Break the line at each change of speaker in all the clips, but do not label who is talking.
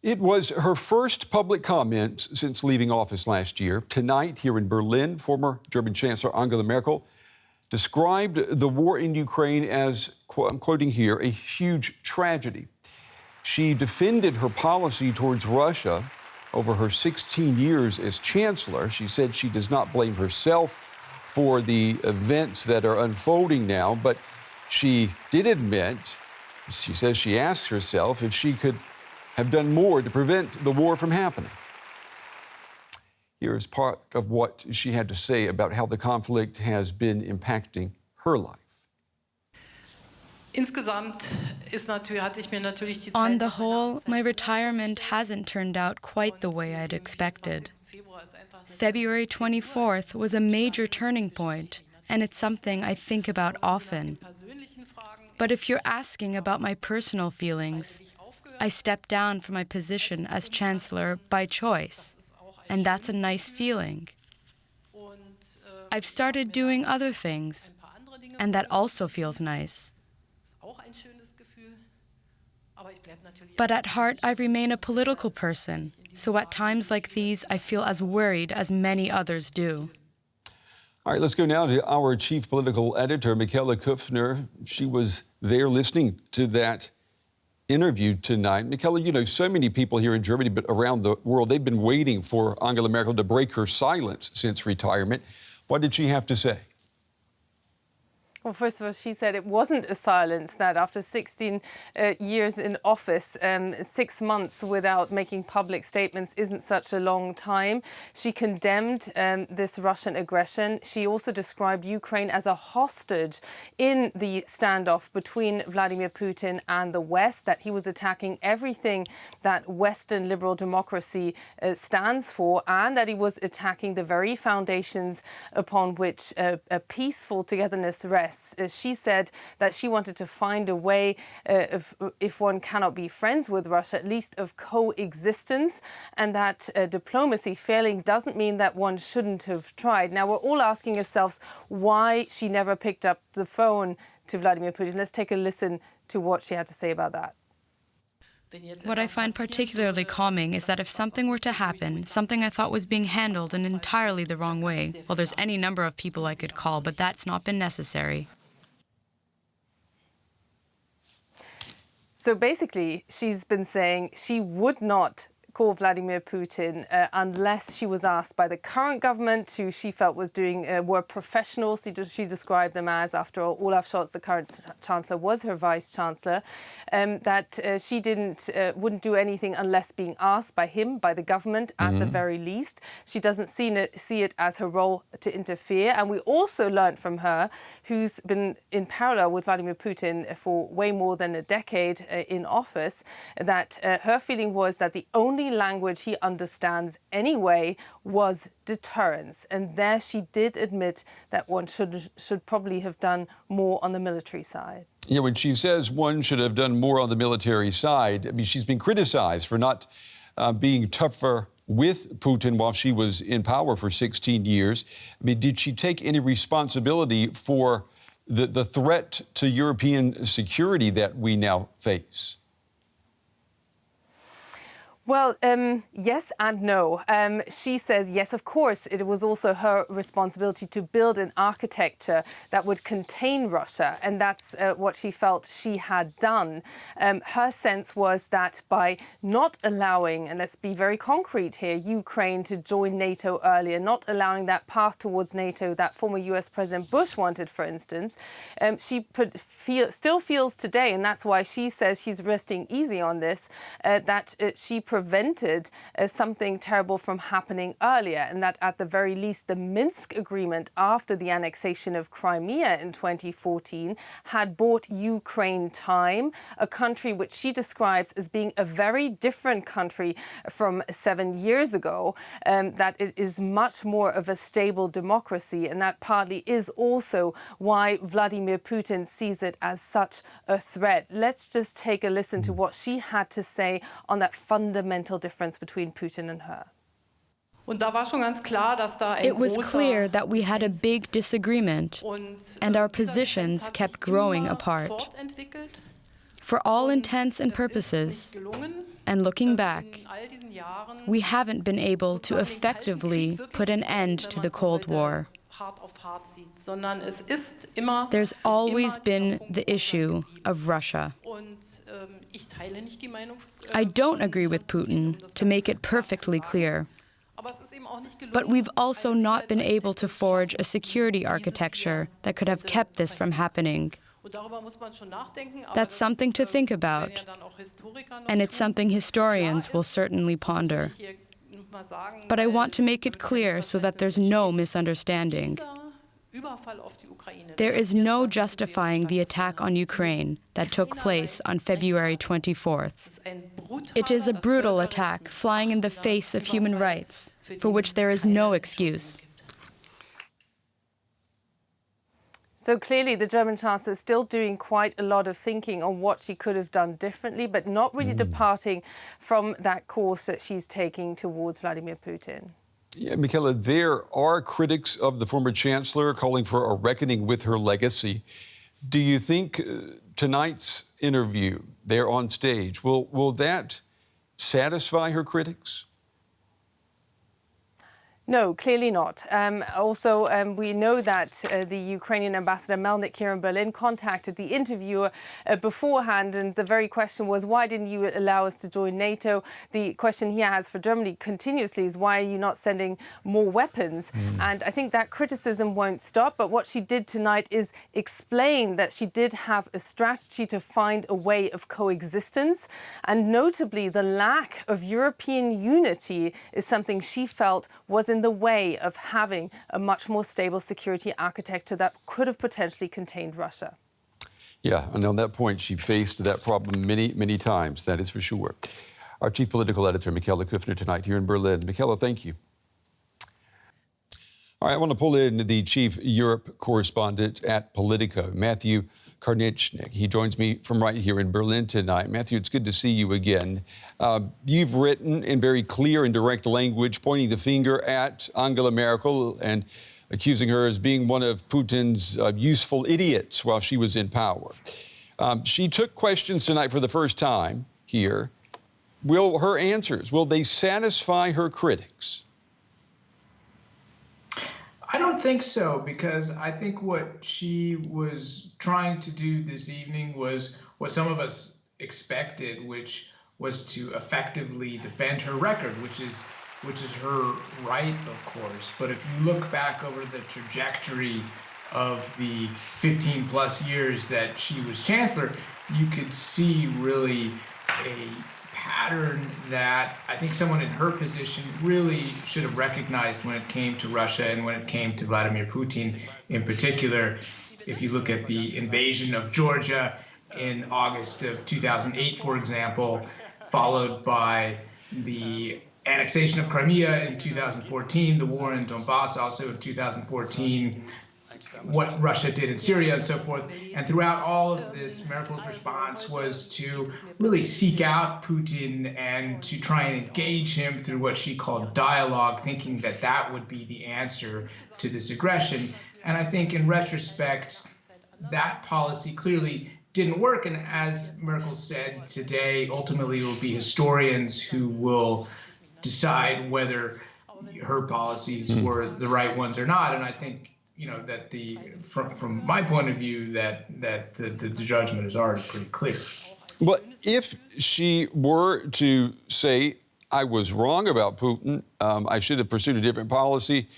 It was her first public comment since leaving office last year. Tonight, here in Berlin, former German Chancellor Angela Merkel described the war in Ukraine as, I'm quoting here, a huge tragedy. She defended her policy towards Russia over her 16 years as chancellor. She said she does not blame herself for the events that are unfolding now, but she did admit, she says she asked herself if she could have done more to prevent the war from happening. Here is part of what she had to say about how the conflict has been impacting her life.
On the whole, my retirement hasn't turned out quite the way I'd expected. February 24th was a major turning point, and it's something I think about often. But if you're asking about my personal feelings, I stepped down from my position as Chancellor by choice, and that's a nice feeling. I've started doing other things, and that also feels nice. But at heart, I remain a political person, so at times like these, I feel as worried as many others do.
All right, let's go now to our chief political editor, Michaela Kupfner. She was there listening to that interview tonight. Michaela, you know, so many people here in Germany, but around the world, they've been waiting for Angela Merkel to break her silence since retirement. What did she have to say?
Well, first of all, she said it wasn't a silence, that after 16 years in office, 6 months without making public statements isn't such a long time. She condemned this Russian aggression. She also described Ukraine as a hostage in the standoff between Vladimir Putin and the West, that he was attacking everything that Western liberal democracy stands for, and that he was attacking the very foundations upon which a peaceful togetherness rests. She said that she wanted to find a way, if one cannot be friends with Russia, at least of coexistence, and that diplomacy failing doesn't mean that one shouldn't have tried. Now, we're all asking ourselves why she never picked up the phone to Vladimir Putin. Let's take a listen to what she had to say about that.
What I find particularly calming is that if something were to happen, something I thought was being handled in entirely the wrong way, well, there's any number of people I could call, but that's not been necessary.
So basically, she's been saying she would not call Vladimir Putin unless she was asked by the current government, who she felt was were professionals. She described them as, after all, Olaf Scholz, the current chancellor, was her vice chancellor, that she wouldn't do anything unless being asked by him, by the government, at the very least. She doesn't see it as her role to interfere. And we also learned from her, who's been in parallel with Vladimir Putin for way more than a decade in office, that her feeling was that the only language he understands anyway was deterrence. And there she did admit that one should probably have done more on the military side.
Yeah, when she says one should have done more on the military side, I mean, she's been criticized for not being tougher with Putin while she was in power for 16 years. I mean, did she take any responsibility for the threat to European security that we now face?
Well, yes and no. She says, yes, of course, it was also her responsibility to build an architecture that would contain Russia. And that's what she felt she had done. Her sense was that by not allowing, and let's be very concrete here, Ukraine to join NATO earlier, not allowing that path towards NATO that former US President Bush wanted, for instance, she still feels today, and that's why she says she's resting easy on this, that she prevented something terrible from happening earlier, and that at the very least the Minsk agreement after the annexation of Crimea in 2014 had bought Ukraine time, a country which she describes as being a very different country from 7 years ago, that it is much more of a stable democracy, and that partly is also why Vladimir Putin sees it as such a threat. Let's just take a listen to what she had to say on that fundamental difference between Putin and her.
It was clear that we had a big disagreement, and our positions kept growing apart. For all intents and purposes, and looking back, we haven't been able to effectively put an end to the Cold War. There's always been the issue of Russia. I don't agree with Putin, to make it perfectly clear. But we've also not been able to forge a security architecture that could have kept this from happening. That's something to think about, and it's something historians will certainly ponder. But I want to make it clear so that there's no misunderstanding. There is no justifying the attack on Ukraine that took place on February 24th. It is a brutal attack flying in the face of human rights, for which there is no excuse.
So clearly the German Chancellor is still doing quite a lot of thinking on what she could have done differently, but not really departing from that course that she's taking towards Vladimir Putin.
Yeah, Michaela, there are critics of the former chancellor calling for a reckoning with her legacy. Do you think tonight's interview there on stage, will that satisfy her critics?
No, clearly not. We know that the Ukrainian ambassador Melnik here in Berlin contacted the interviewer beforehand, and the very question was, why didn't you allow us to join NATO? The question he has for Germany continuously is, why are you not sending more weapons? And I think that criticism won't stop, but what she did tonight is explain that she did have a strategy to find a way of coexistence, and notably the lack of European unity is something she felt was in the way of having a much more stable security architecture that could have potentially contained Russia.
Yeah, and on that point, she faced that problem many, many times, that is for sure. Our chief political editor, Michaela Kuffner, tonight here in Berlin. Michaela, thank you. All right, I want to pull in the chief Europe correspondent at Politico, Matthew Karnichnik. He joins me from right here in Berlin tonight. Matthew, it's good to see you again. You've written in very clear and direct language, pointing the finger at Angela Merkel and accusing her as being one of Putin's useful idiots while she was in power. She took questions tonight for the first time here. Will her answers, will they satisfy her critics?
I don't think so, because I think what she was trying to do this evening was what some of us expected, which was to effectively defend her record, which is her right, of course. But if you look back over the trajectory of the 15 plus years that she was chancellor, you could see really a pattern that I think someone in her position really should have recognized when it came to Russia and when it came to Vladimir Putin in particular. If you look at the invasion of Georgia in August of 2008, for example, followed by the annexation of Crimea in 2014, the war in Donbass also in 2014, what Russia did in Syria and so forth. And throughout all of this, Merkel's response was to really seek out Putin and to try and engage him through what she called dialogue, thinking that that would be the answer to this aggression. And I think in retrospect, that policy clearly didn't work. And as Merkel said today, ultimately it will be historians who will decide whether her policies were the right ones or not. And I think that from my point of view, that the judgment is already pretty clear.
But if she were to say, I was wrong about Putin, I should have pursued a different policy,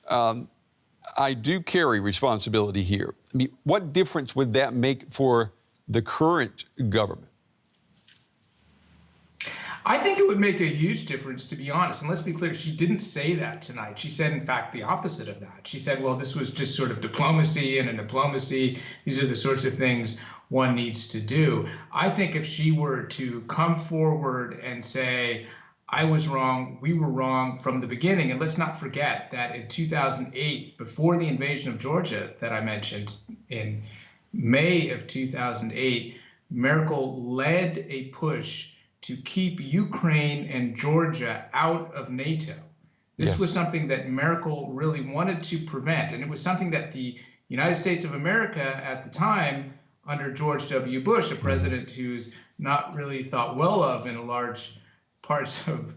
I do carry responsibility here. I mean, what difference would that make for the current government?
I think it would make a huge difference, to be honest. And let's be clear, she didn't say that tonight. She said, in fact, the opposite of that. She said, well, this was just sort of diplomacy, and in diplomacy, these are the sorts of things one needs to do. I think if she were to come forward and say, I was wrong, we were wrong from the beginning. And let's not forget that in 2008, before the invasion of Georgia that I mentioned, in May of 2008, Merkel led a push to keep Ukraine and Georgia out of NATO. This was something that Merkel really wanted to prevent, and it was something that the United States of America at the time under George W. Bush, a president who's not really thought well of in large parts of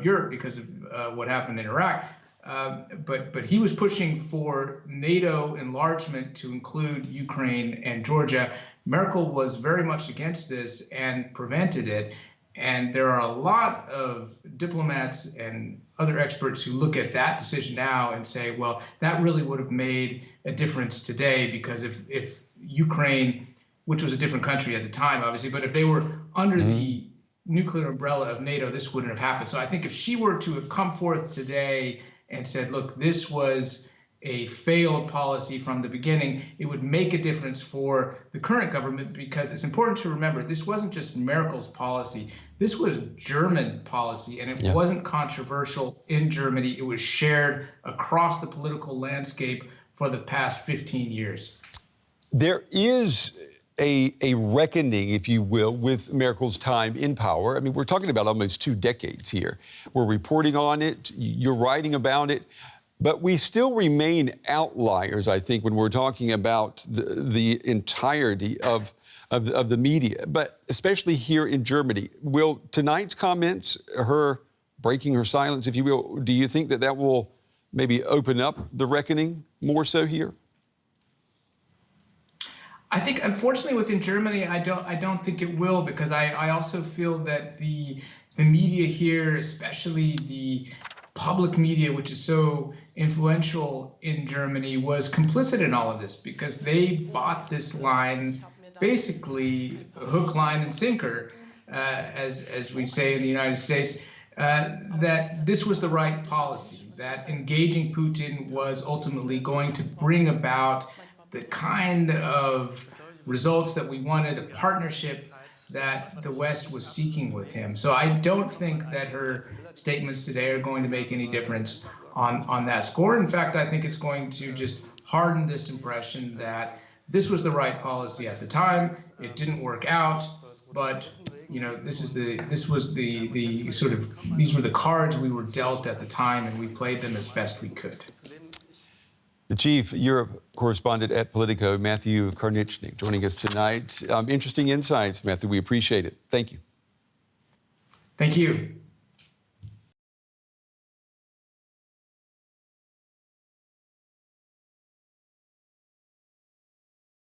Europe because of what happened in Iraq. But he was pushing for NATO enlargement to include Ukraine and Georgia. Merkel was very much against this and prevented it. And there are a lot of diplomats and other experts who look at that decision now and say, well, that really would have made a difference today, because if Ukraine, which was a different country at the time, obviously, but if they were under the nuclear umbrella of NATO, this wouldn't have happened. So I think if she were to have come forth today and said, look, this was a failed policy from the beginning, it would make a difference for the current government, because it's important to remember this wasn't just Merkel's policy. This was German policy, and it wasn't controversial in Germany. It was shared across the political landscape for the past 15 years.
There is a reckoning, if you will, with Merkel's time in power. I mean, we're talking about almost 2 decades here. We're reporting on it, you're writing about it, but we still remain outliers, I think, when we're talking about the entirety of the media, but especially here in Germany. Will tonight's comments, her breaking her silence, if you will, do you think that will maybe open up the reckoning more so here?
I think, unfortunately, within Germany, I don't think it will, because I also feel that the media here, especially the public media, which is so influential in Germany, was complicit in all of this, because they bought this line basically hook, line, and sinker, as we say in the United States, that this was the right policy, that engaging Putin was ultimately going to bring about the kind of results that we wanted, a partnership that the West was seeking with him. So I don't think that her statements today are going to make any difference on that score. In fact, I think it's going to just harden this impression that this was the right policy at the time. It didn't work out, but these were the cards we were dealt at the time, and we played them as best we could.
The Chief Europe Correspondent at Politico, Matthew Karnichnik, joining us tonight. Interesting insights, Matthew. We appreciate it. Thank you.
Thank you.